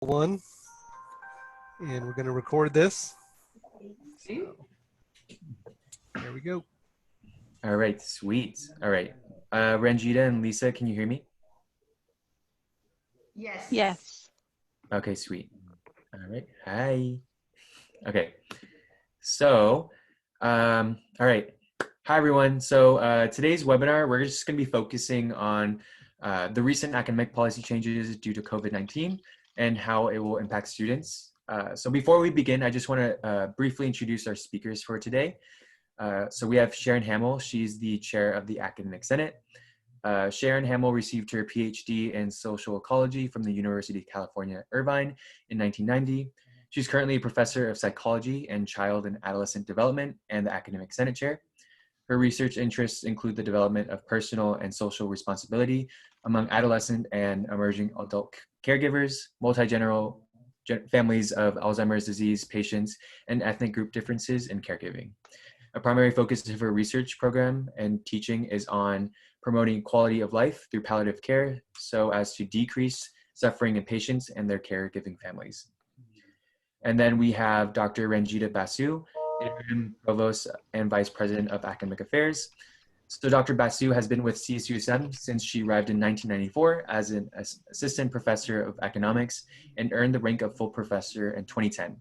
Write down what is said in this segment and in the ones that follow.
One, and we're going to record this. So, there we go. All right, sweet. All right. Ranjeeta and Lisa, can you hear me? Yes. Yes. Okay, sweet. All right. Hi. Okay. So, all right. Hi, everyone. So today's webinar, we're just going to be focusing on the recent academic policy changes due to COVID-19 and how it will impact students. So before we begin, I just want to briefly introduce our speakers for today. So we have Sharon Hamil. She's the chair of the Academic Senate. Sharon Hamil received her PhD in social ecology from the University of California, Irvine in 1990. She's currently a professor of psychology and child and adolescent development and the Academic Senate chair. Her research interests include the development of personal and social responsibility among adolescent and emerging adult caregivers, multi-general families of Alzheimer's disease patients, and ethnic group differences in caregiving. A primary focus of her research program and teaching is on promoting quality of life through palliative care so as to decrease suffering in patients and their caregiving families. And then we have Dr. Ranjeeta Basu, Interim Provost and Vice President of Academic Affairs. So Dr. Basu has been with CSUSM since she arrived in 1994 as an assistant professor of economics and earned the rank of full professor in 2010.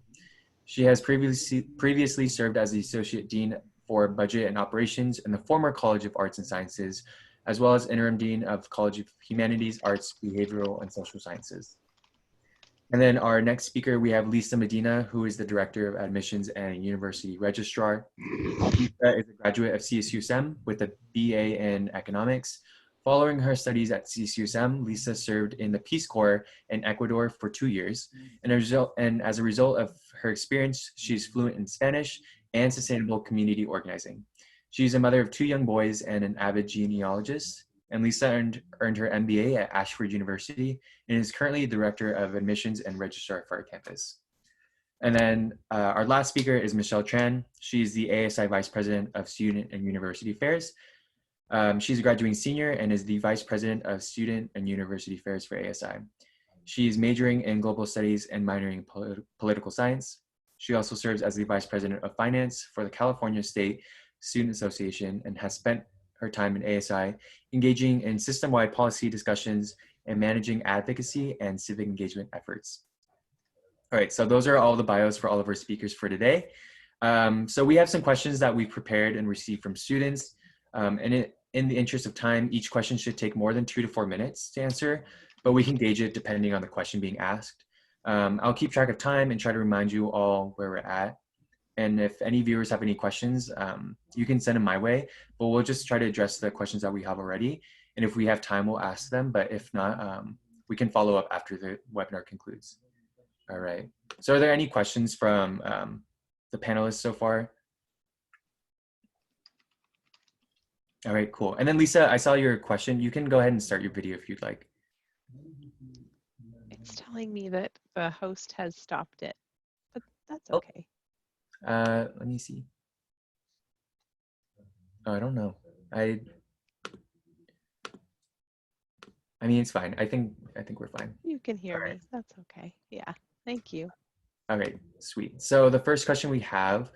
She has previously served as the Associate Dean for Budget and Operations in the former College of Arts and Sciences, as well as Interim Dean of College of Humanities, Arts, Behavioral, and Social Sciences. And then our next speaker, we have Lisa Medina, who is the Director of Admissions and University Registrar. Lisa is a graduate of CSUSM with a BA in Economics. Following her studies at CSUSM, Lisa served in the Peace Corps in Ecuador for 2 years. And as a result of her experience, she's fluent in Spanish and sustainable community organizing. She's a mother of 2 young boys and an avid genealogist. And Lisa earned her MBA at Ashford University and is currently Director of Admissions and Registrar for our campus. And then our last speaker is Michelle Tran. She's the ASI Vice President of Student and University Affairs. She's a graduating senior and is the Vice President of Student and University Affairs for ASI. She's majoring in global studies and minoring in political science. She also serves as the Vice President of Finance for the California State Student Association and has spent her time in ASI engaging in system-wide policy discussions and managing advocacy and civic engagement efforts. All right, so those are all the bios for all of our speakers for today. So we have some questions that we've prepared and received from students. And in the interest of time, each question should take more than 2 to 4 minutes to answer, but we can gauge it depending on the question being asked. I'll keep track of time and try to remind you all where we're at. And if any viewers have any questions, you can send them my way, but we'll just try to address the questions that we have already. And if we have time, we'll ask them, but if not, we can follow up after the webinar concludes. All right, so are there any questions from the panelists so far? All right, cool. And then Lisa, I saw your question. You can go ahead and start your video if you'd like. It's telling me that the host has stopped it, but that's okay. Let me see. Oh, I don't know. I mean, it's fine. I think we're fine. You can hear All right. me. That's okay. Yeah. Thank you. Okay, sweet. So the first question we have,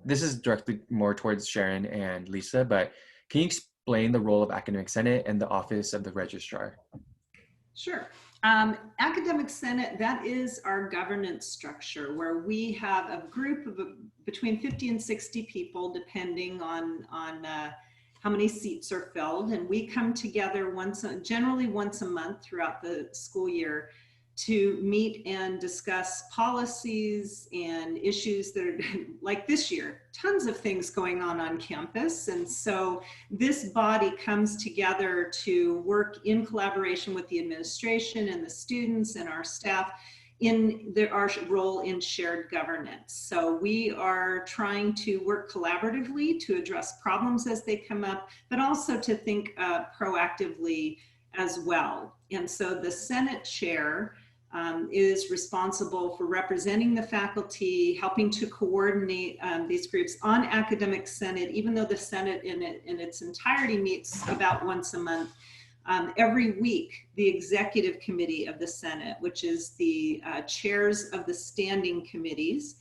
this is directly more towards Sharon and Lisa, but can you explain the role of Academic Senate and the Office of the Registrar? Sure. Academic Senate, that is our governance structure where we have a group of between 50 and 60 people depending on how many seats are filled. And we come together generally once a month throughout the school year to meet and discuss policies and issues that are like this year, tons of things going on campus. And so this body comes together to work in collaboration with the administration and the students and our staff in our role in shared governance. So we are trying to work collaboratively to address problems as they come up, but also to think proactively as well. And so the Senate chair is responsible for representing the faculty, helping to coordinate these groups on Academic Senate, even though the Senate in its entirety meets about once a month. Every week, the executive committee of the Senate, which is the chairs of the standing committees,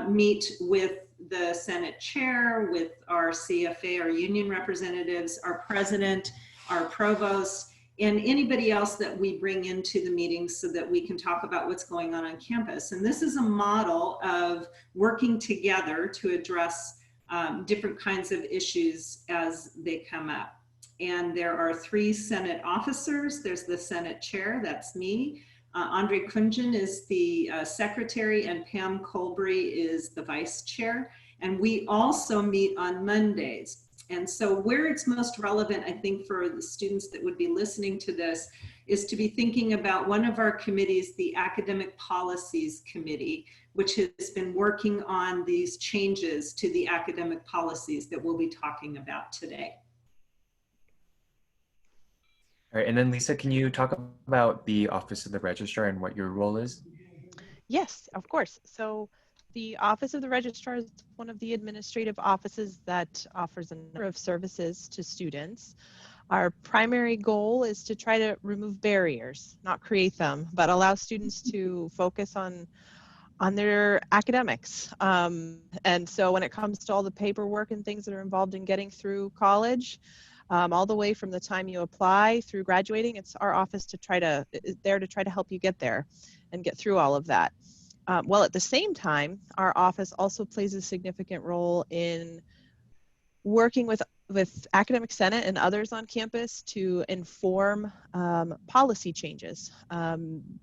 meet with the Senate chair, with our CFA, our union representatives, our president, our provost, and anybody else that we bring into the meetings so that we can talk about what's going on campus. And this is a model of working together to address different kinds of issues as they come up. And there are 3 Senate officers. There's the Senate chair, that's me. Andre Kunjan is the secretary, and Pam Colbury is the vice chair. And we also meet on Mondays. And so where it's most relevant, I think, for the students that would be listening to this is to be thinking about one of our committees, the Academic Policies Committee, which has been working on these changes to the academic policies that we'll be talking about today. All right, and then Lisa, can you talk about the Office of the Registrar and what your role is? Yes, of course. So the Office of the Registrar is one of the administrative offices that offers a number of services to students. Our primary goal is to try to remove barriers, not create them, but allow students to focus on their academics. And so when it comes to all the paperwork and things that are involved in getting through college, all the way from the time you apply through graduating, it's our office there to try to help you get there and get through all of that. While at the same time, our office also plays a significant role in working with Academic Senate and others on campus to inform policy changes,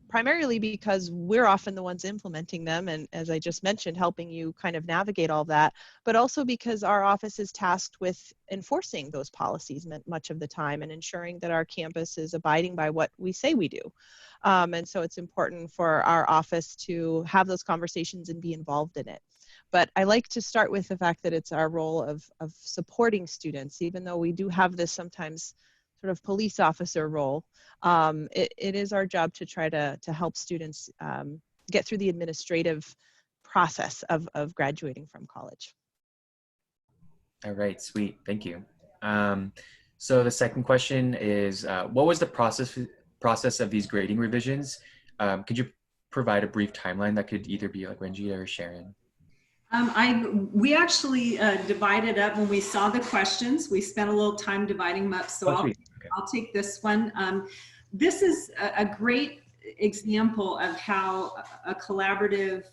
primarily because we're often the ones implementing them, and as I just mentioned, helping you kind of navigate all that, but also because our office is tasked with enforcing those policies much of the time and ensuring that our campus is abiding by what we say we do. And so it's important for our office to have those conversations and be involved in it. But I like to start with the fact that it's our role of supporting students, even though we do have this sometimes sort of police officer role. It is our job to try to help students get through the administrative process of graduating from college. All right, sweet, thank you. So the second question is, what was the process of these grading revisions? Could you provide a brief timeline that could either be like Ranjeeta or Sharon? We actually divided up when we saw the questions. We spent a little time dividing them up, so I'll take this one. This is a great example of how a collaborative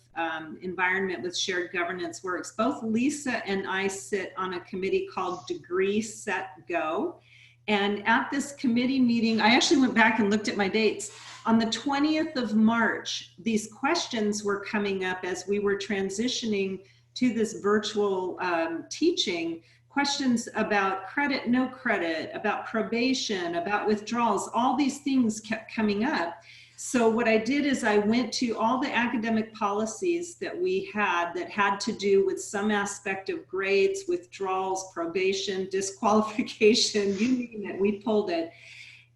environment with shared governance works. Both Lisa and I sit on a committee called Degree Set Go. And at this committee meeting, I actually went back and looked at my dates. On the 20th of March, these questions were coming up as we were transitioning to this virtual teaching. Questions about credit, no credit, about probation, about withdrawals, all these things kept coming up. So what I did is I went to all the academic policies that we had that had to do with some aspect of grades, withdrawals, probation, disqualification, you name it, we pulled it.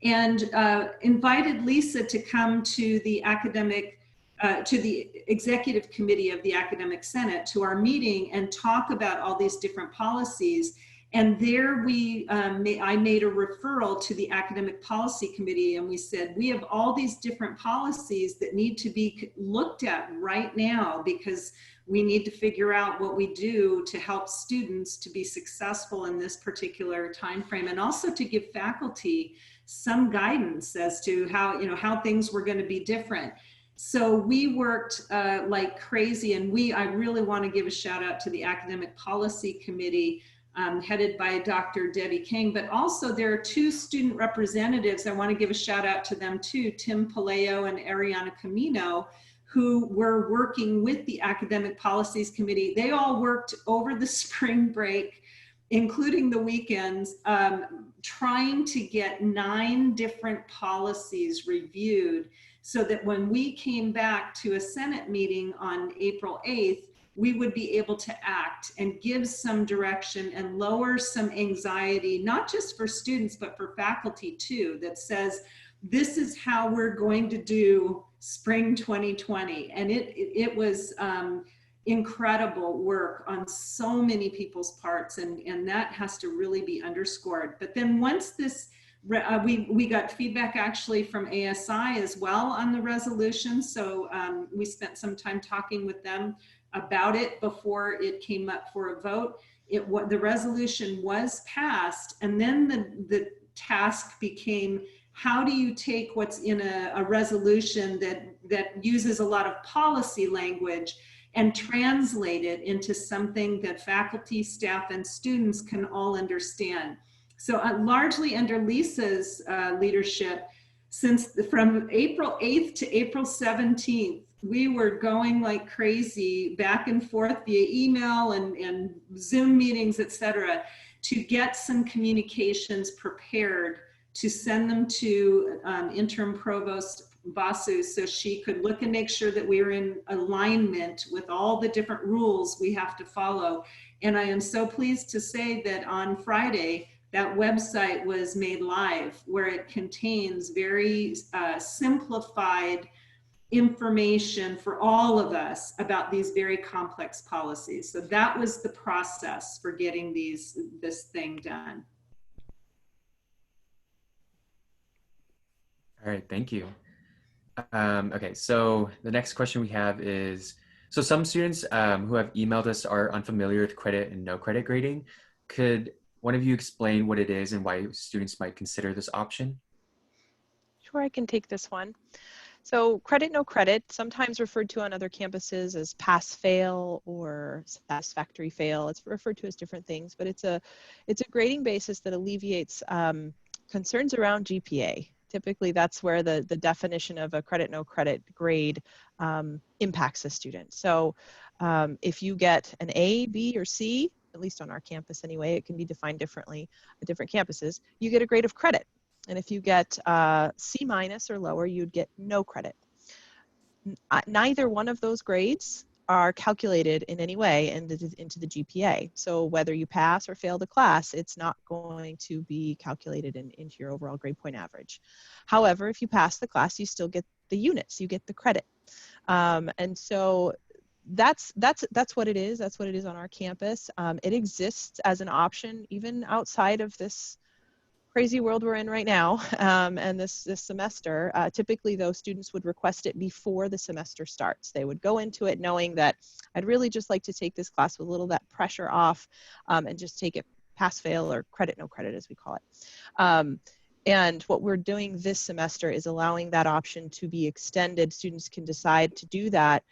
And invited Lisa to come to the to the executive committee of the Academic Senate, to our meeting, and talk about all these different policies. And there I made a referral to the Academic Policy Committee, and we said, we have all these different policies that need to be looked at right now, because we need to figure out what we do to help students to be successful in this particular time frame, and also to give faculty some guidance as to how things were going to be different. So we worked like crazy, and I really want to give a shout out to the Academic Policy Committee, headed by Dr. Debbie King, but also there are 2 student representatives. I want to give a shout out to them too, Tim Paleo and Ariana Camino, who were working with the Academic Policies Committee. They all worked over the spring break, including the weekends, trying to get 9 different policies reviewed so that when we came back to a Senate meeting on April 8th, we would be able to act and give some direction and lower some anxiety, not just for students, but for faculty too, that says, this is how we're going to do spring 2020. And it was incredible work on so many people's parts, and that has to really be underscored. But then once this We got feedback actually from ASI as well on the resolution. So we spent some time talking with them about it before it came up for a vote. The resolution was passed, and then the task became, how do you take what's in a resolution that uses a lot of policy language and translate it into something that faculty, staff, and students can all understand. So largely under Lisa's leadership, from April 8th to April 17th, we were going like crazy back and forth via email and Zoom meetings, et cetera, to get some communications prepared to send them to Interim Provost Basu so she could look and make sure that we were in alignment with all the different rules we have to follow. And I am so pleased to say that on Friday, that website was made live, where it contains very simplified information for all of us about these very complex policies. So that was the process for getting this thing done. All right, thank you. Okay, so the next question we have is, so some students who have emailed us are unfamiliar with credit and no credit grading. Could one of you explain what it is and why students might consider this option? Sure, I can take this one. So credit, no credit, sometimes referred to on other campuses as pass fail or satisfactory fail. It's referred to as different things, but it's a grading basis that alleviates concerns around GPA. Typically, that's where the definition of a credit, no credit grade impacts a student. So if you get an A, B, or C, at least on our campus anyway, it can be defined differently at different campuses, you get a grade of credit. And if you get C- or lower, you'd get no credit. Neither one of those grades are calculated in any way into the GPA. So whether you pass or fail the class, it's not going to be calculated into your overall grade point average. However, if you pass the class, you still get the units, you get the credit. And so that's what it is. That's what it is on our campus. It exists as an option even outside of this crazy world we're in right now, and this semester. Typically, though, students would request it before the semester starts. They would go into it knowing that I'd really just like to take this class with a little of that pressure off, and just take it pass fail or credit no credit as we call it. And what we're doing this semester is allowing that option to be extended. Students can decide to do that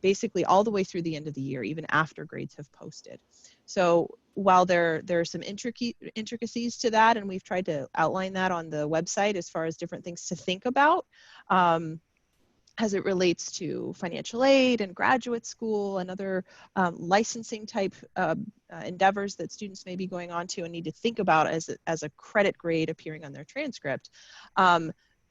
basically all the way through the end of the year, even after grades have posted. So while there are some intricacies to that, and we've tried to outline that on the website as far as different things to think about as it relates to financial aid and graduate school and other licensing type endeavors that students may be going on to and need to think about as a credit grade appearing on their transcript.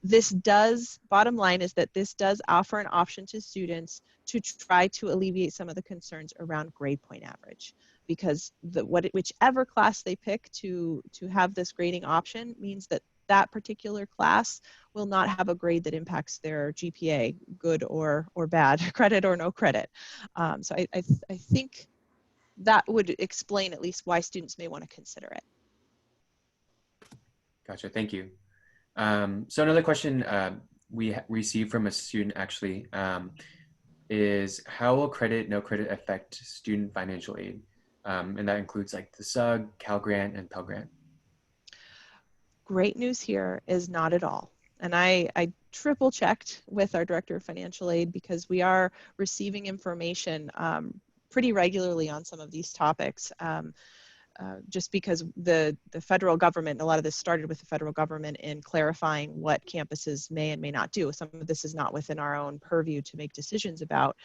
This does, bottom line is that this does offer an option to students to try to alleviate some of the concerns around grade point average, because whichever class they pick to have this grading option means that that particular class will not have a grade that impacts their GPA, good or bad, credit or no credit. So I think that would explain at least why students may want to consider it. Gotcha, thank you. So another question we received from a student actually is, how will credit, no credit affect student financial aid? And that includes like the SUG, Cal Grant, and Pell Grant. Great news here is not at all. And I triple checked with our Director of Financial Aid, because we are receiving information pretty regularly on some of these topics. Just because the federal government, a lot of this started with the federal government in clarifying what campuses may and may not do. Some of this is not within our own purview to make decisions about.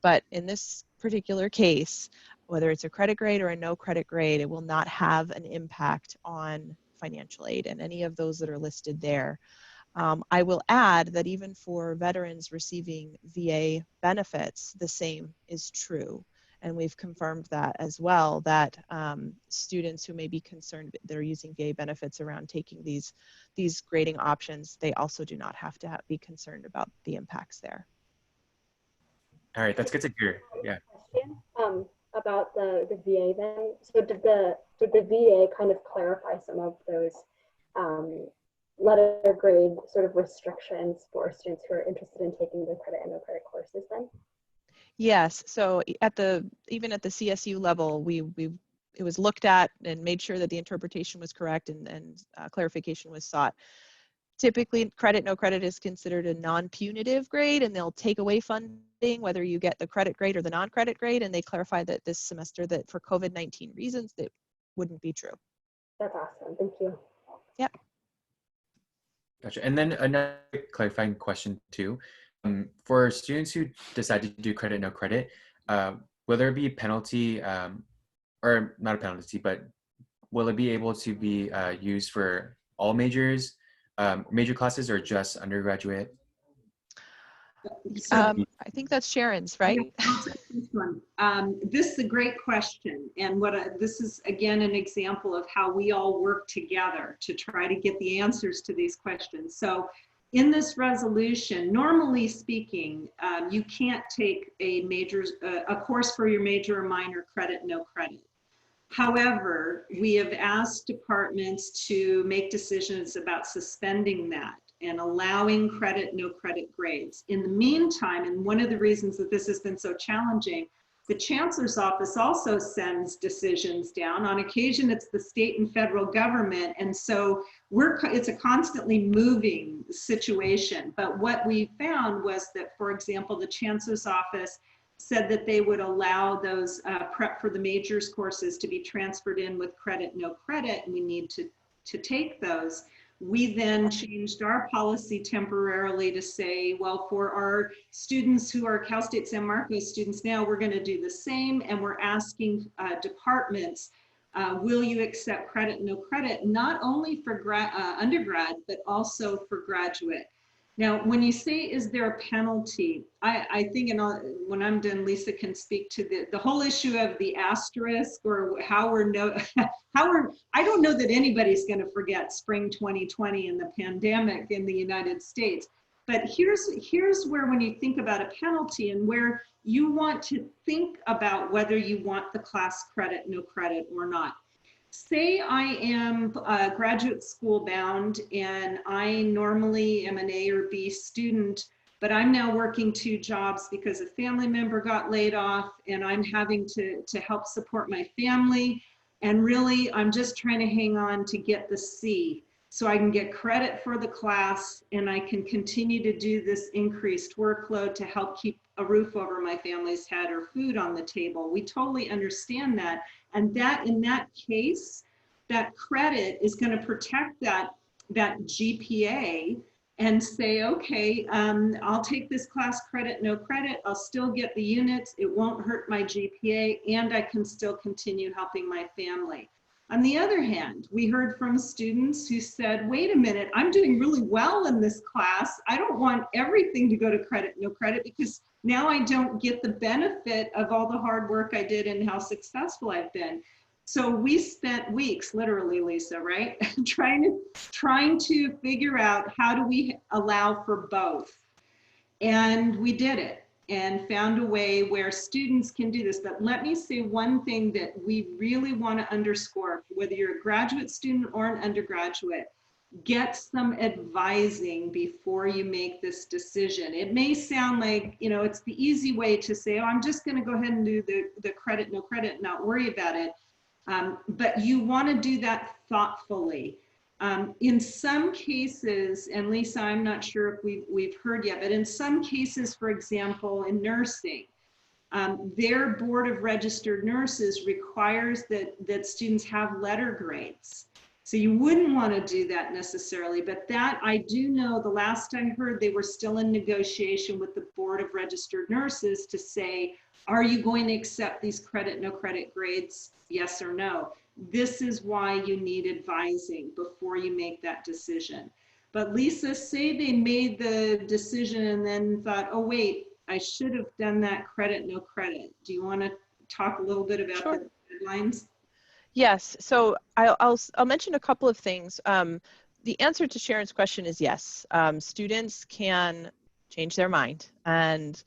But in this particular case, whether it's a credit grade or a no credit grade, it will not have an impact on financial aid and any of those that are listed there. I will add that even for veterans receiving VA benefits, the same is true. And we've confirmed that as well, that students who may be concerned that are using VA benefits around taking these grading options, they also do not have to be concerned about the impacts there. All right, that's good to hear. Yeah. Question about the VA then. So did the VA kind of clarify some of those letter grade sort of restrictions for students who are interested in taking the credit and no credit courses then? Yes, so even at the CSU level, it was looked at and made sure that the interpretation was correct and clarification was sought. Typically, credit, no credit is considered a non-punitive grade, and they'll take away funding whether you get the credit grade or the non-credit grade, and they clarify that this semester that for COVID-19 reasons, that wouldn't be true. That's awesome. Thank you. Yep. Gotcha. And then another clarifying question too. For students who decide to do credit, no credit, will there be a penalty, or not a penalty, but will it be able to be used for all majors, major classes, or just undergraduate? So, I think that's Sharon's, right? I'll take this one. This is a great question. And this is, again, an example of how we all work together to try to get the answers to these questions. So in this resolution, normally speaking, you can't take a course for your major or minor credit, no credit. However, we have asked departments to make decisions about suspending that and allowing credit, no credit grades. In the meantime, and one of the reasons that this has been so challenging, the Chancellor's Office also sends decisions down. On occasion, it's the state and federal government, and so it's a constantly moving situation. But what we found was that, for example, the Chancellor's Office said that they would allow those prep for the majors courses to be transferred in with credit, no credit, and we need to take those. We then changed our policy temporarily to say, well, for our students who are Cal State San Marcos students now, we're going to do the same, and we're asking departments, will you accept credit, no credit, not only for undergrad, but also for graduate. Now, when you say, is there a penalty, I think, and when I'm done, Lisa can speak to the whole issue of the asterisk, or I don't know that anybody's going to forget spring 2020 and the pandemic in the United States. But here's where, when you think about a penalty and where you want to think about whether you want the class credit, no credit or not. Say I am graduate school bound and I normally am an A or B student, but I'm now working 2 jobs because a family member got laid off and I'm having to help support my family. And really, I'm just trying to hang on to get the C so I can get credit for the class and I can continue to do this increased workload to help keep a roof over my family's head or food on the table. We totally understand that. And that, in that case, that credit is going to protect that GPA and say, okay, I'll take this class credit, no credit, I'll still get the units, it won't hurt my GPA, and I can still continue helping my family. On the other hand, we heard from students who said, wait a minute, I'm doing really well in this class. I don't want everything to go to credit, no credit, because now I don't get the benefit of all the hard work I did and how successful I've been. So we spent weeks, literally, Lisa, right? trying to figure out how do we allow for both. And we did it and found a way where students can do this. But let me say one thing that we really want to underscore, whether you're a graduate student or an undergraduate, get some advising before you make this decision. It may sound like, it's the easy way to say, oh, I'm just going to go ahead and do the credit, no credit, and not worry about it. But you want to do that thoughtfully. In some cases, and Lisa, I'm not sure if we've heard yet, but in some cases, for example, in nursing, their board of registered nurses requires that students have letter grades. So you wouldn't want to do that necessarily, but that I do know the last I heard they were still in negotiation with the board of registered nurses to say, are you going to accept these credit, no credit grades? Yes or no. This is why you need advising before you make that decision. But Lisa, say they made the decision and then thought, oh wait, I should have done that credit, no credit. Do you want to talk a little bit about Sure. the deadlines? Yes, so I'll mention a couple of things. The answer to Sharon's question is yes. Students can change their mind, and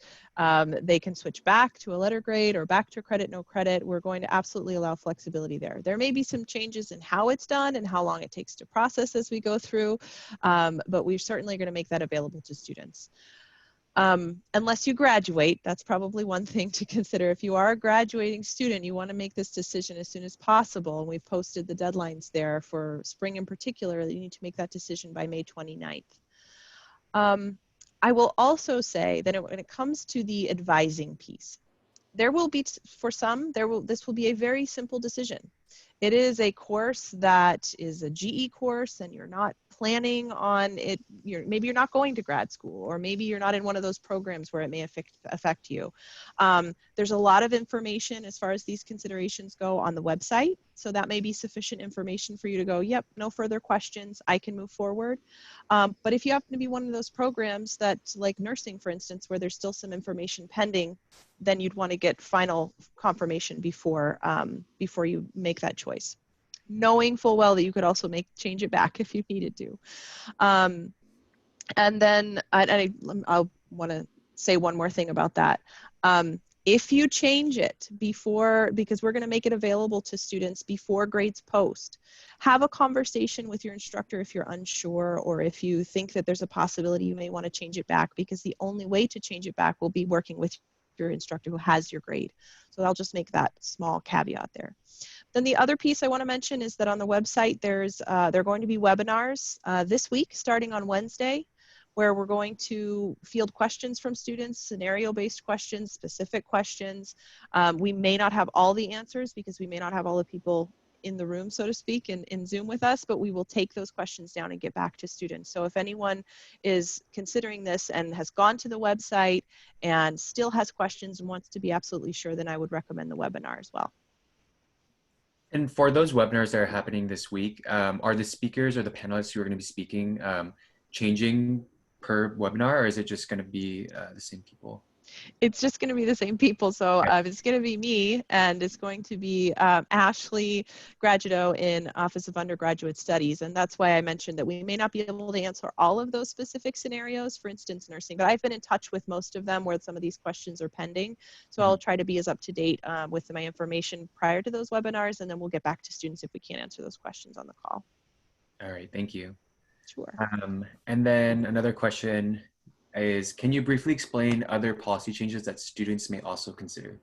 they can switch back to a letter grade or back to credit, no credit. We're going to absolutely allow flexibility there. There may be some changes in how it's done and how long it takes to process as we go through, but we're certainly going to make that available to students. Unless you graduate, that's probably one thing to consider. If you are a graduating student, you want to make this decision as soon as possible. And we've posted the deadlines there for spring in particular, that you need to make that decision by May 29th. I will also say that when it comes to the advising piece, there will be, for some, this will be a very simple decision. It is a course that is a GE course and you're not planning on it. Maybe you're not going to grad school, or maybe you're not in one of those programs where it may affect you. There's a lot of information as far as these considerations go on the website. So that may be sufficient information for you to go, yep, no further questions, I can move forward. But if you happen to be one of those programs that, like nursing, for instance, where there's still some information pending, then you'd want to get final confirmation before you make that choice, knowing full well that you could also change it back if you needed to. And then I'll want to say one more thing about that. If you change it before, because we're going to make it available to students before grades post, have a conversation with your instructor if you're unsure, or if you think that there's a possibility you may want to change it back, because the only way to change it back will be working with your instructor who has your grade. So I'll just make that small caveat there. Then the other piece I want to mention is that on the website, there are going to be webinars this week, starting on Wednesday, where we're going to field questions from students, scenario-based questions, specific questions. We may not have all the answers because we may not have all the people in the room, so to speak, in Zoom with us, but we will take those questions down and get back to students. So if anyone is considering this and has gone to the website and still has questions and wants to be absolutely sure, then I would recommend the webinar as well. And for those webinars that are happening this week, are the speakers or the panelists who are going to be speaking changing per webinar, or is it just going to be the same people? It's just going to be the same people. So it's going to be me, and it's going to be Ashley Graduato in Office of Undergraduate Studies. And that's why I mentioned that we may not be able to answer all of those specific scenarios, for instance, nursing, but I've been in touch with most of them where some of these questions are pending. So I'll try to be as up to date with my information prior to those webinars, and then we'll get back to students if we can't answer those questions on the call. All right, thank you. Sure. And then another question is, can you briefly explain other policy changes that students may also consider?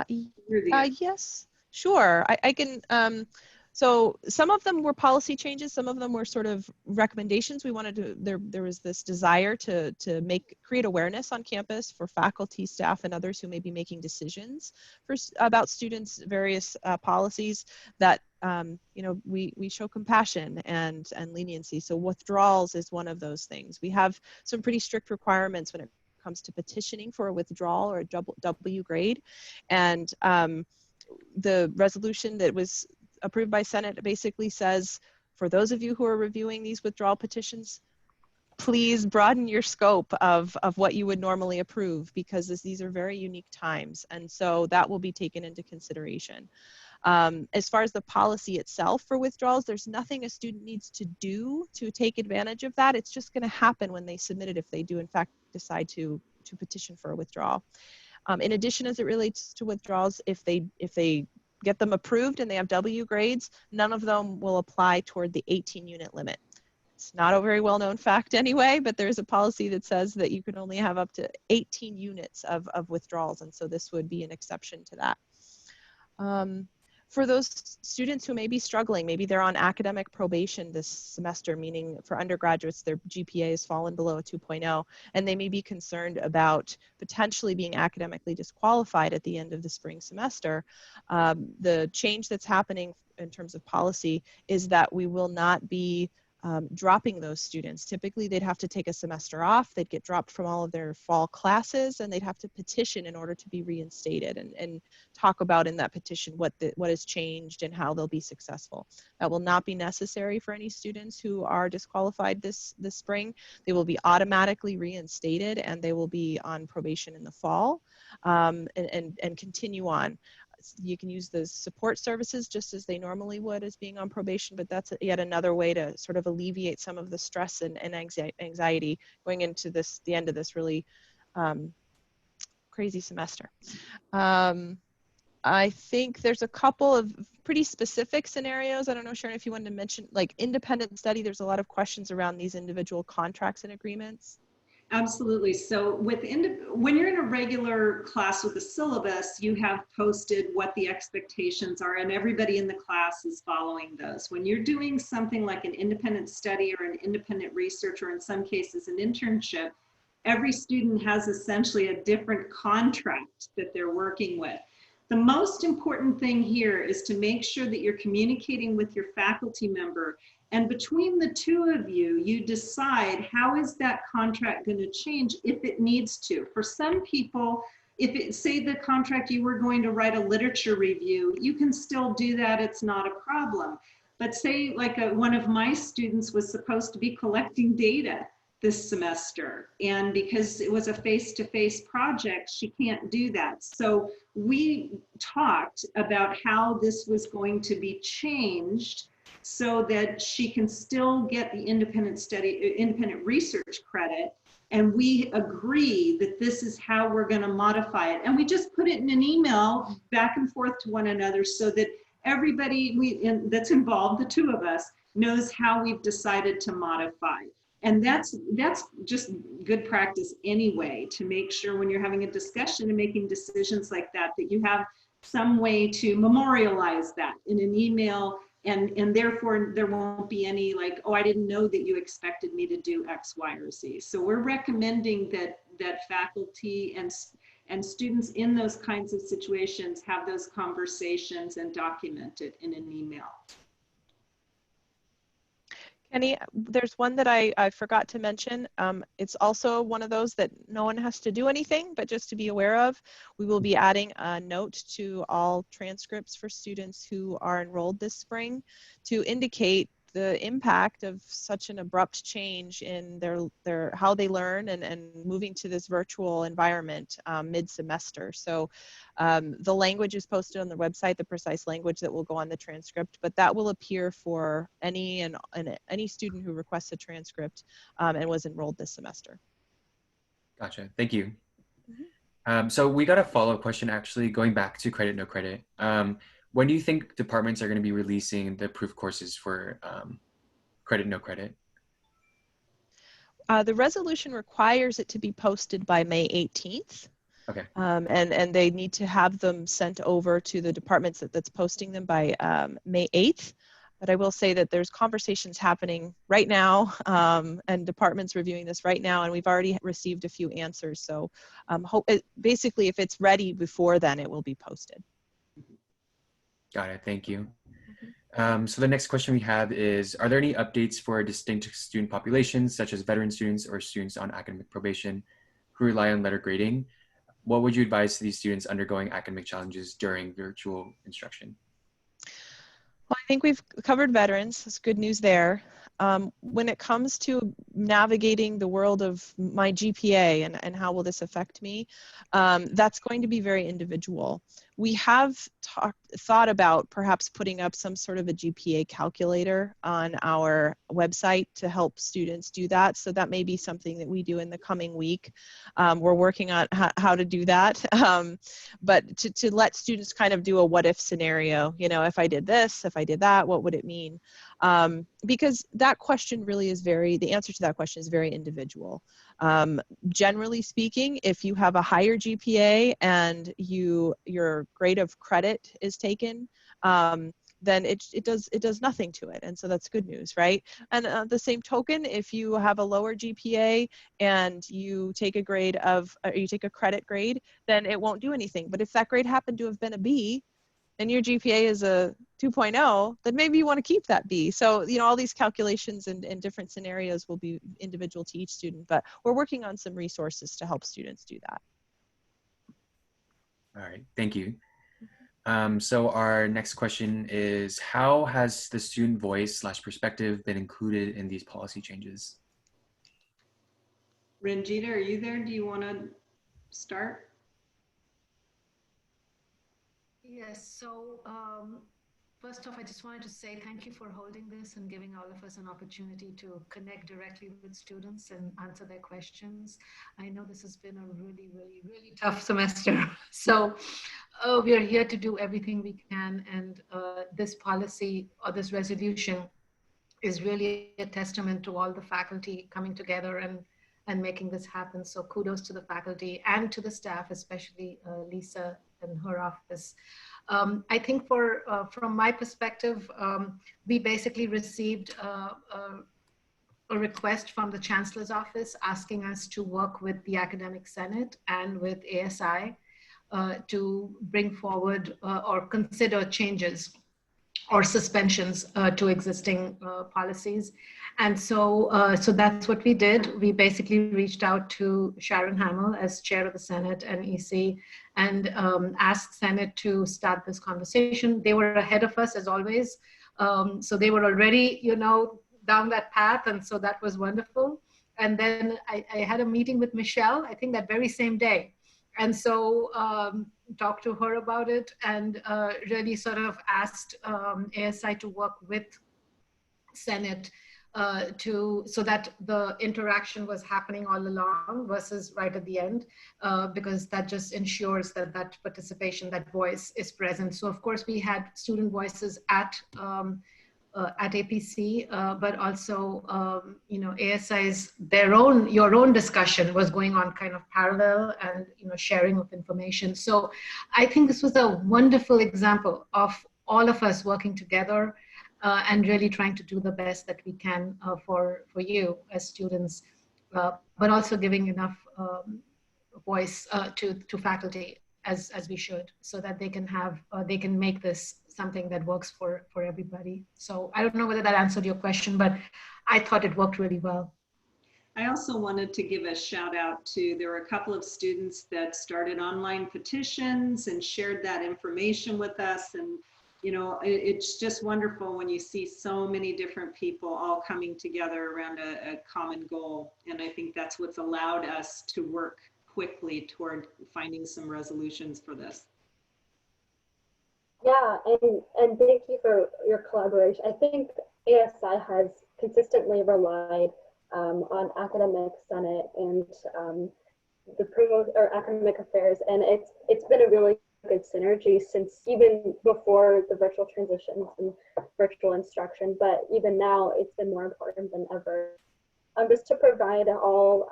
Yes, sure. I can. So some of them were policy changes. Some of them were sort of recommendations. We wanted to. There was this desire to create awareness on campus for faculty, staff, and others who may be making decisions about students' various policies that. We show compassion and leniency. So withdrawals is one of those things. We have some pretty strict requirements when it comes to petitioning for a withdrawal or a W grade. And the resolution that was approved by Senate basically says, for those of you who are reviewing these withdrawal petitions, please broaden your scope of what you would normally approve, because these are very unique times. And so that will be taken into consideration. As far as the policy itself for withdrawals, there's nothing a student needs to do to take advantage of that. It's just going to happen when they submit it, if they do in fact decide to petition for a withdrawal. In addition, as it relates to withdrawals, if they get them approved and they have W grades, none of them will apply toward the 18-unit limit. It's not a very well-known fact anyway, but there's a policy that says that you can only have up to 18 units of withdrawals, and so this would be an exception to that. For those students who may be struggling, maybe they're on academic probation this semester, meaning for undergraduates, their GPA has fallen below a 2.0, and they may be concerned about potentially being academically disqualified at the end of the spring semester. The change that's happening in terms of policy is that we will not be dropping those students. Typically, they'd have to take a semester off, they'd get dropped from all of their fall classes, and they'd have to petition in order to be reinstated and talk about in that petition what has changed and how they'll be successful. That will not be necessary for any students who are disqualified this spring. They will be automatically reinstated, and they will be on probation in the fall and continue on. you can use the support services just as they normally would as being on probation, but that's yet another way to sort of alleviate some of the stress and anxiety going into the end of this really crazy semester. I think there's a couple of pretty specific scenarios. I don't know, Sharon, if you wanted to mention, like independent study, there's a lot of questions around these individual contracts and agreements. Absolutely. So when you're in a regular class with a syllabus, you have posted what the expectations are and everybody in the class is following those. When you're doing something like an independent study or an independent research, or in some cases an internship, every student has essentially a different contract that they're working with. The most important thing here is to make sure that you're communicating with your faculty member, and between the two of you, you decide how is that contract going to change if it needs to. For some people, say the contract you were going to write a literature review, you can still do that, it's not a problem. But say like one of my students was supposed to be collecting data this semester, and because it was a face-to-face project, she can't do that. So we talked about how this was going to be changed so that she can still get the independent research credit. And we agree that this is how we're going to modify it. And we just put it in an email back and forth to one another so that everybody that's involved, the two of us, knows how we've decided to modify. And that's just good practice anyway, to make sure when you're having a discussion and making decisions like that, that you have some way to memorialize that in an email, and therefore there won't be any like, oh, I didn't know that you expected me to do X, Y, or Z. So we're recommending that faculty and students in those kinds of situations have those conversations and document it in an email. Kenny, there's one that I forgot to mention. It's also one of those that no one has to do anything, but just to be aware of. We will be adding a note to all transcripts for students who are enrolled this spring to indicate the impact of such an abrupt change in their how they learn and moving to this virtual environment mid-semester. So the language is posted on the website, the precise language that will go on the transcript, but that will appear for any student who requests a transcript and was enrolled this semester. Gotcha. Thank you. So we got a follow-up question actually going back to credit, no credit. When do you think departments are going to be releasing the proof courses for credit, no credit? The resolution requires it to be posted by May 18th. Okay. And they need to have them sent over to the departments that's posting them by May 8th. But I will say that there's conversations happening right now and departments reviewing this right now, and we've already received a few answers. So basically, if it's ready before then, it will be posted. Got it. Thank you. So the next question we have is, are there any updates for distinct student populations, such as veteran students or students on academic probation who rely on letter grading? What would you advise to these students undergoing academic challenges during virtual instruction? Well, I think we've covered veterans. That's good news there. When it comes to navigating the world of my GPA and how will this affect me, that's going to be very individual. We have thought about perhaps putting up some sort of a GPA calculator on our website to help students do that. So that may be something that we do in the coming week. We're working on how to do that. But to let students kind of do a what if scenario, you know, if I did this, if I did that, what would it mean? Because that question really is the answer to that question is very individual. Generally speaking, if you have a higher GPA and your grade of credit is taken, then it does nothing to it, and so that's good news, right? And the same token, if you have a lower GPA and you take a credit grade, then it won't do anything. But if that grade happened to have been a B, and your GPA is a 2.0, then maybe you want to keep that B. So, you know, all these calculations and different scenarios will be individual to each student, but we're working on some resources to help students do that. All right, thank you. So our next question is, how has the student voice / perspective been included in these policy changes? Ranjeeta, are you there? Do you want to start? Yes, so first off, I just wanted to say thank you for holding this and giving all of us an opportunity to connect directly with students and answer their questions. I know this has been a really, really, really tough semester. So we are here to do everything we can. And this policy or this resolution is really a testament to all the faculty coming together and making this happen. So kudos to the faculty and to the staff, especially Lisa and her office. I think from my perspective, we basically received a request from the Chancellor's office asking us to work with the Academic Senate and with ASI to bring forward or consider changes or suspensions to existing policies. And so that's what we did. We basically reached out to Sharon Hamil as chair of the Senate and EC and asked Senate to start this conversation. They were ahead of us as always. So they were already, down that path. And so that was wonderful. And then I had a meeting with Michelle, I think that very same day. And so talked to her about it and really sort of asked ASI to work with Senate so that the interaction was happening all along versus right at the end, because that just ensures that that participation, that voice is present. So of course we had student voices at APC, but also, ASI's, your own discussion was going on kind of parallel and, sharing of information. So I think this was a wonderful example of all of us working together and really trying to do the best that we can for you as students, but also giving enough voice to faculty as we should, so that they can make this something that works for everybody. So I don't know whether that answered your question, but I thought it worked really well. I also wanted to give a shout out to, there were a couple of students that started online petitions and shared that information with us. And, it's just wonderful when you see so many different people all coming together around a common goal. And I think that's what's allowed us to work quickly toward finding some resolutions for this. Yeah, and thank you for your collaboration. I think ASI has consistently relied on Academic Senate and the Provost or Academic Affairs, and it's been a really good synergy since even before the virtual transitions and virtual instruction, but even now it's been more important than ever. Just to provide all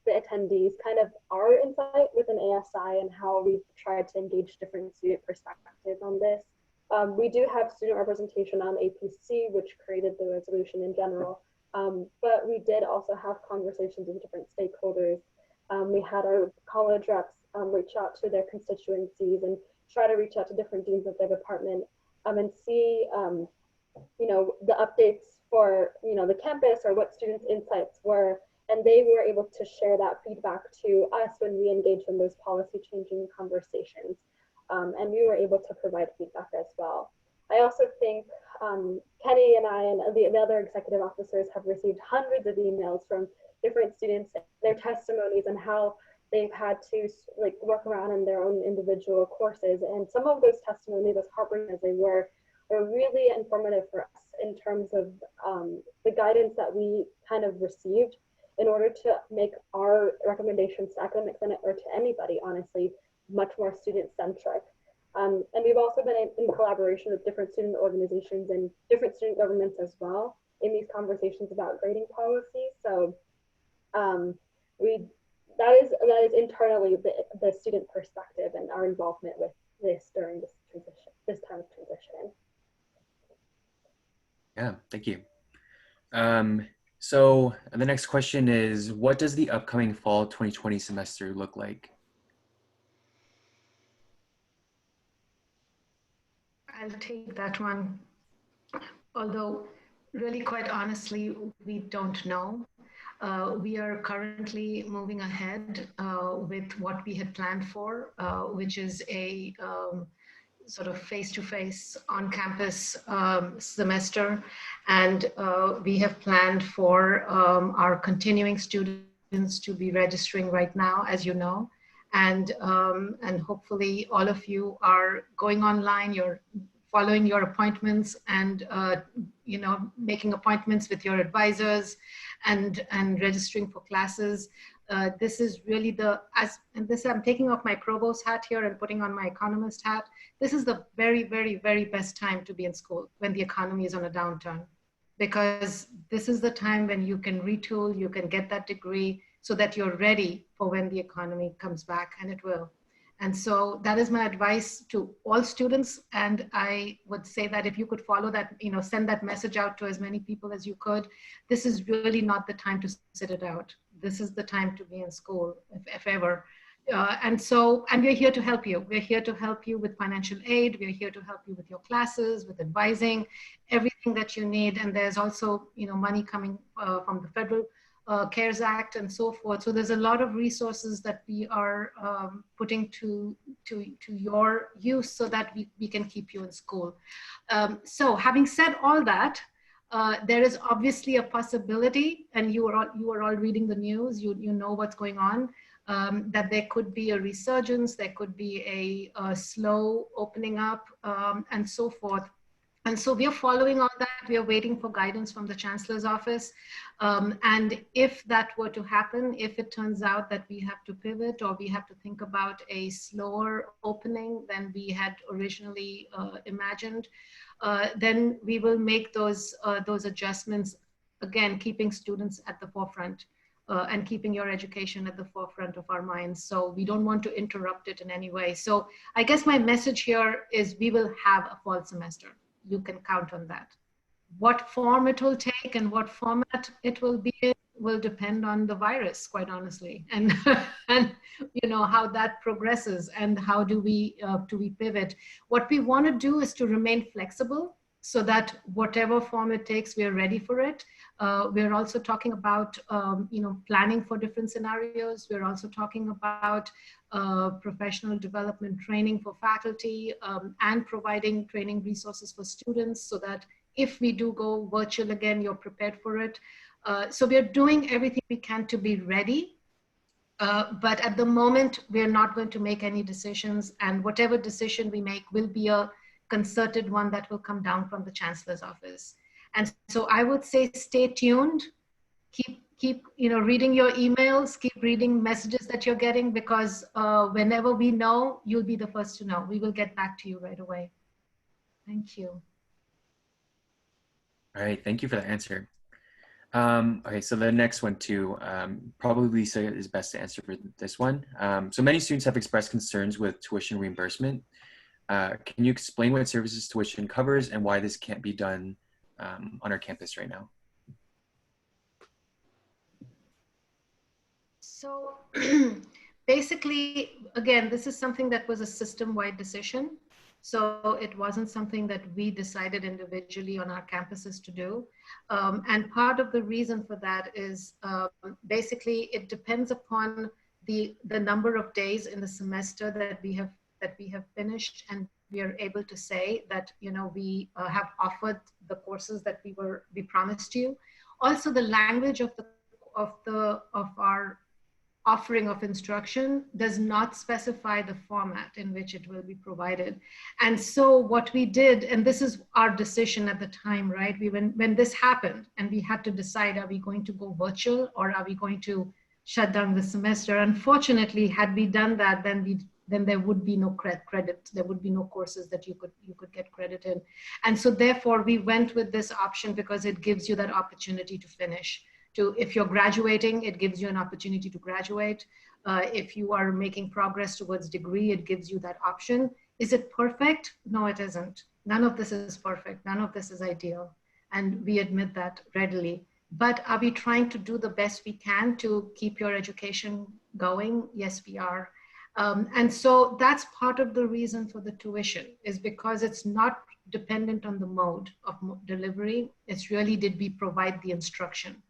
the attendees kind of our insight within ASI and how we've tried to engage different student perspectives on this. We do have student representation on APC, which created the resolution in general, but we did also have conversations with different stakeholders. We had our college reps reach out to their constituencies and try to reach out to different deans of their department and see, the updates for, the campus or what students' insights were. And they were able to share that feedback to us when we engaged in those policy changing conversations. And we were able to provide feedback as well. I also think Kenny and I and the other executive officers have received hundreds of emails from different students, their testimonies and how they've had to work around in their own individual courses. And some of those testimonies, as heartbreaking as they were really informative for us in terms of the guidance that we kind of received in order to make our recommendations to Academic Senate or to anybody, honestly, much more student-centric. And we've also been in collaboration with different student organizations and different student governments as well in these conversations about grading policy. So that is internally the student perspective and our involvement with this during this time of transition. Yeah, thank you. So the next question is, what does the upcoming fall 2020 semester look like? I'll take that one. Although, really, quite honestly, we don't know. We are currently moving ahead with what we had planned for, which is a sort of face-to-face on-campus semester. And we have planned for our continuing students to be registering right now, as you know. And hopefully all of you are going online, you're following your appointments and making appointments with your advisors and registering for classes. This is really I'm taking off my provost hat here and putting on my economist hat. This is the very, very, very best time to be in school when the economy is on a downturn, because this is the time when you can retool, you can get that degree so that you're ready for when the economy comes back, and it will. And so that is my advice to all students. And I would say that if you could follow that, send that message out to as many people as you could. This is really not the time to sit it out. This is the time to be in school, if ever. And we're here to help you. We're here to help you with financial aid. We're here to help you with your classes, with advising, everything that you need. And there's also, money coming from the federal CARES Act and so forth. So there's a lot of resources that we are putting to your use so that we can keep you in school. So having said all that, there is obviously a possibility, and you are all reading the news, you know what's going on, that there could be a resurgence, there could be a slow opening up, and so forth. And so we are following all that. We are waiting for guidance from the Chancellor's office. And if that were to happen, if it turns out that we have to pivot or we have to think about a slower opening than we had originally imagined, then we will make those adjustments, again, keeping students at the forefront and keeping your education at the forefront of our minds. So we don't want to interrupt it in any way. So I guess my message here is we will have a fall semester. You can count on that. What form it will take and what format it will be in will depend on the virus, quite honestly, and how that progresses and how do we pivot. What we want to do is to remain flexible so that whatever form it takes, we are ready for it. We're also talking about planning for different scenarios. We're also talking about professional development training for faculty and providing training resources for students so that if we do go virtual again, you're prepared for it. So we're doing everything we can to be ready. But at the moment, we're not going to make any decisions, and whatever decision we make will be a concerted one that will come down from the Chancellor's office. And so I would say stay tuned, keep reading your emails, keep reading messages that you're getting, because whenever we know, you'll be the first to know. We will get back to you right away. Thank you. All right, thank you for the answer. Okay, so the next one too, probably Lisa is best to answer for this one. So many students have expressed concerns with tuition reimbursement. Can you explain what services tuition covers and why this can't be done on our campus right now? So basically, again, this is something that was a system-wide decision. So it wasn't something that we decided individually on our campuses to do. And part of the reason for that is basically it depends upon the number of days in the semester that we have finished, and we are able to say that we have offered the courses that we promised you. Also, the language of our offering of instruction does not specify the format in which it will be provided. And so what we did, and this is our decision at the time, right? When this happened and we had to decide, are we going to go virtual or are we going to shut down the semester? Unfortunately, had we done that, then there would be no credit. There would be no courses that you could get credit in. And so therefore we went with this option because it gives you that opportunity to finish. If you're graduating, it gives you an opportunity to graduate. If you are making progress towards degree, it gives you that option. Is it perfect? No, it isn't. None of this is perfect. None of this is ideal. And we admit that readily. But are we trying to do the best we can to keep your education going? Yes, we are. And so that's part of the reason for the tuition, is because it's not dependent on the mode of delivery. It's really, did we provide the instruction?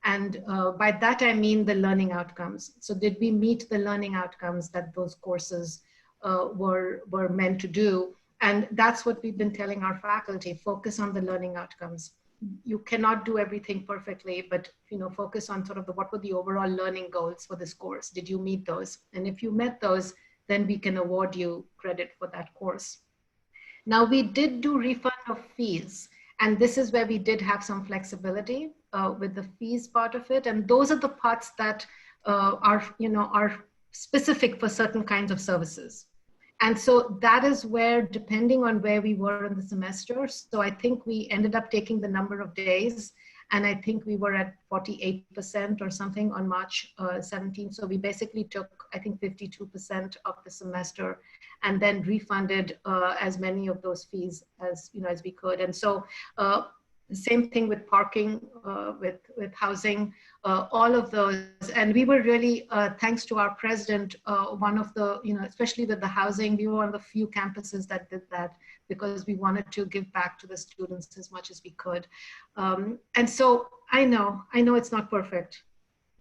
And by that, I mean the learning outcomes. So did we meet the learning outcomes that those courses were meant to do? And that's what we've been telling our faculty, focus on the learning outcomes. you cannot do everything perfectly, but focus on sort of what were the overall learning goals for this course? Did you meet those? And if you met those, then we can award you credit for that course. Now, we did do refund of fees, and this is where we did have some flexibility with the fees part of it. And those are the parts that are specific for certain kinds of services. And so that is where, depending on where we were in the semester, so I think we ended up taking the number of days, and I think we were at 48% or something on March 17th. So we basically took, I think, 52% of the semester and then refunded as many of those fees as we could. And so the same thing with parking, with housing, all of those. And we were really, thanks to our president, one of the, especially with the housing, we were one of the few campuses that did that because we wanted to give back to the students as much as we could. And so I know it's not perfect.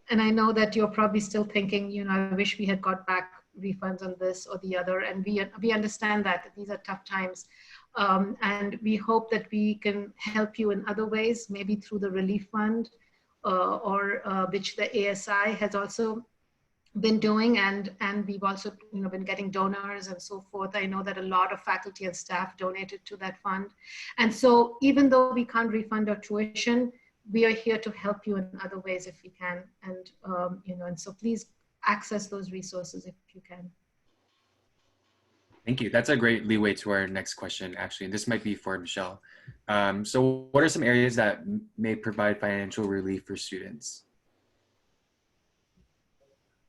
And I know that you're probably still thinking, I wish we had got back refunds on this or the other. And we understand that these are tough times. And we hope that we can help you in other ways, maybe through the relief fund, or which the ASI has also been doing, and we've also been getting donors and so forth. I know that a lot of faculty and staff donated to that fund. And so even though we can't refund our tuition, we are here to help you in other ways if we can. And and so please access those resources if you can. Thank you. That's a great leeway to our next question, actually. And this might be for Michelle. So what are some areas that may provide financial relief for students?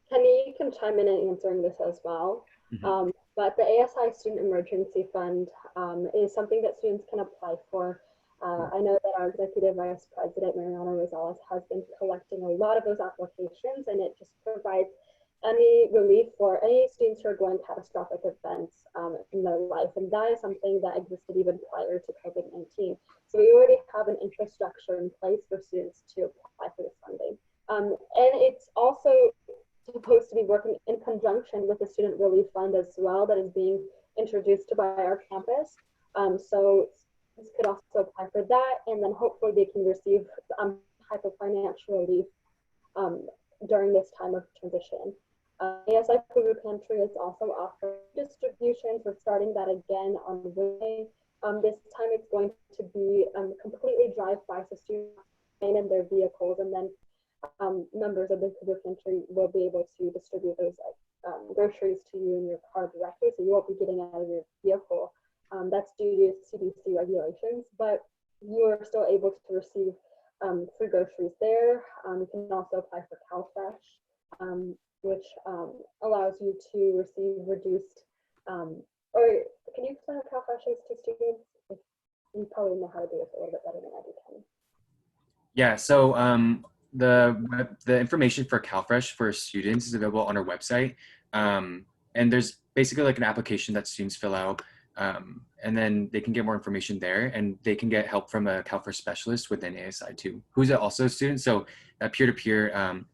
Kenny, you can chime in in answering this as well. Mm-hmm. But the ASI Student Emergency Fund is something that students can apply for. I know that our Executive Vice President, Mariana Rosales, has been collecting a lot of those applications, and it just provides any relief for any students who are going catastrophic events in their life. And that is something that existed even prior to COVID-19. So we already have an infrastructure in place for students to apply for this funding. And it's also supposed to be working in conjunction with the Student Relief Fund as well, that is being introduced by our campus. So students could also apply for that, and then hopefully they can receive some type of financial relief during this time of transition. ASI Food Pantry is also offering distribution. We're starting that again on Wednesday. This time it's going to be completely drive-by, so students remain in their vehicles, and then members of the Food Pantry will be able to distribute those groceries to you in your car directly, so you won't be getting out of your vehicle. That's due to CDC regulations, but you are still able to receive free groceries there. You can also apply for CalFresh, which allows you to receive reduced, or can you explain what CalFresh is to students? You probably know how to do this a little bit better than I do, Kenny. Yeah, so the information for CalFresh for students is available on our website. And there's basically like an application that students fill out, and then they can get more information there, and they can get help from a CalFresh specialist within ASI too, who's also a student. So that peer-to-peer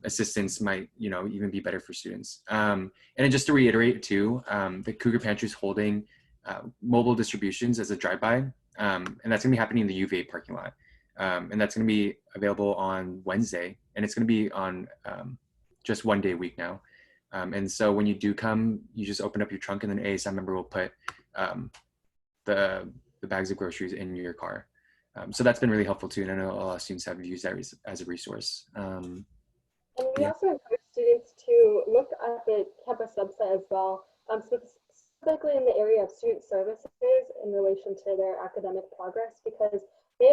assistance might, even be better for students. And then just to reiterate too, the Cougar Pantry is holding mobile distributions as a drive-by, and that's gonna be happening in the UVA parking lot. And that's gonna be available on Wednesday, and it's gonna be on just 1 day a week now. And so when you do come, you just open up your trunk, and then an ASI member will put the bags of groceries in your car. So that's been really helpful too, and I know a lot of students have used that as a resource. And we also encourage students to look at the campus website as well, specifically in the area of student services in relation to their academic progress, because the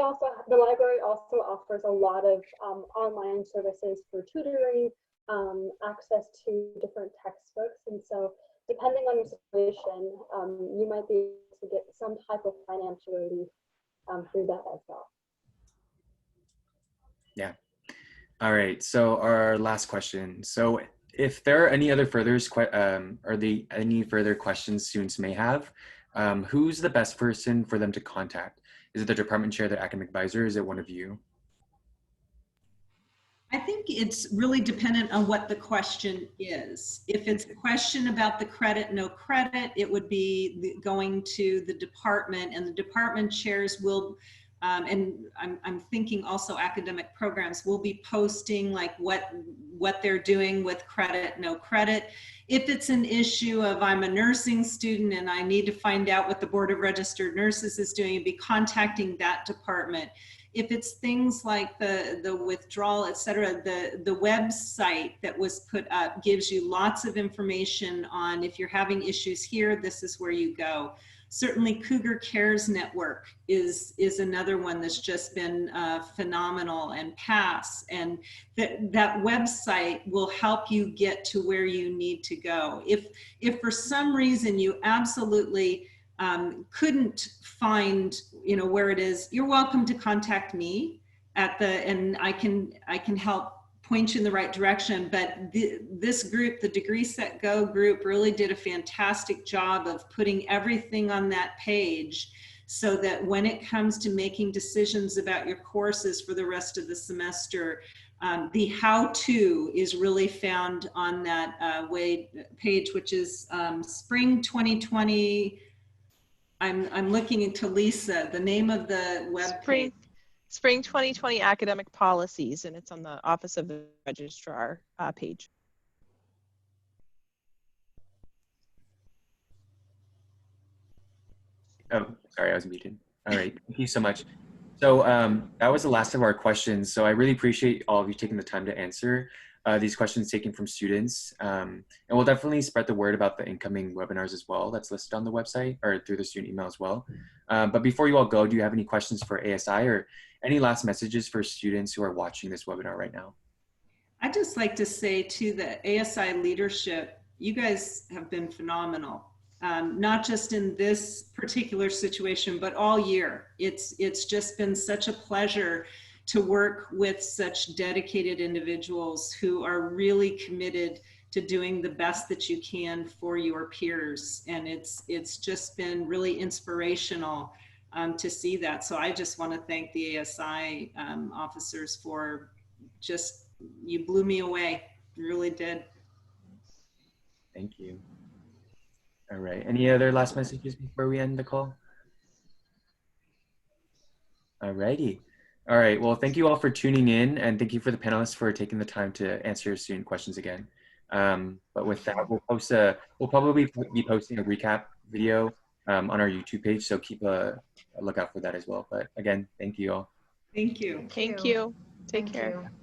library also offers a lot of online services for tutoring, access to different textbooks. And so depending on your situation, you might be able to get some type of financial relief through that as well. Yeah. All right. So our last question. So if there are any other any further questions students may have, who's the best person for them to contact? Is it the department chair, the academic advisor? Is it one of you? I think it's really dependent on what the question is. If it's a question about the credit, no credit, it would be going to the department, and the department chairs will and I'm thinking also academic programs will be posting like what they're doing with credit, no credit. If it's an issue of I'm a nursing student and I need to find out what the Board of Registered Nurses is doing, you'd be contacting that department. If it's things like the withdrawal, et cetera, the website that was put up gives you lots of information on if you're having issues here, this is where you go. Certainly Cougar Cares Network is another one that's just been phenomenal, and PASS, and that website will help you get to where you need to go. If for some reason you absolutely couldn't find, you know, where it is, you're welcome to contact me and I can help point you in the right direction. But this group, the Degree Set Go group, really did a fantastic job of putting everything on that page so that when it comes to making decisions about your courses for the rest of the semester, the how-to is really found on that page, which is Spring 2020. I'm looking into Lisa, the name of the web page. Spring 2020 academic policies, and it's on the Office of the Registrar page. Oh, sorry, I was muted. All right, thank you so much. So that was the last of our questions. So I really appreciate all of you taking the time to answer these questions taken from students. And we'll definitely spread the word about the incoming webinars as well. That's listed on the website or through the student email as well. But before you all go, do you have any questions for ASI or any last messages for students who are watching this webinar right now? I'd just like to say to the ASI leadership, you guys have been phenomenal. Not just in this particular situation, but all year. It's just been such a pleasure to work with such dedicated individuals who are really committed to doing the best that you can for your peers. And it's just been really inspirational to see that. So I just want to thank the ASI officers for just, you blew me away. You really did. Thank you. All right, any other last messages before we end the call? All righty. All right, well, thank you all for tuning in, and thank you for the panelists for taking the time to answer your student questions again. But with that, we'll probably be posting a recap video on our YouTube page, so keep a lookout for that as well. But again, thank you all. Thank you. Thank you. Take Thank care. you.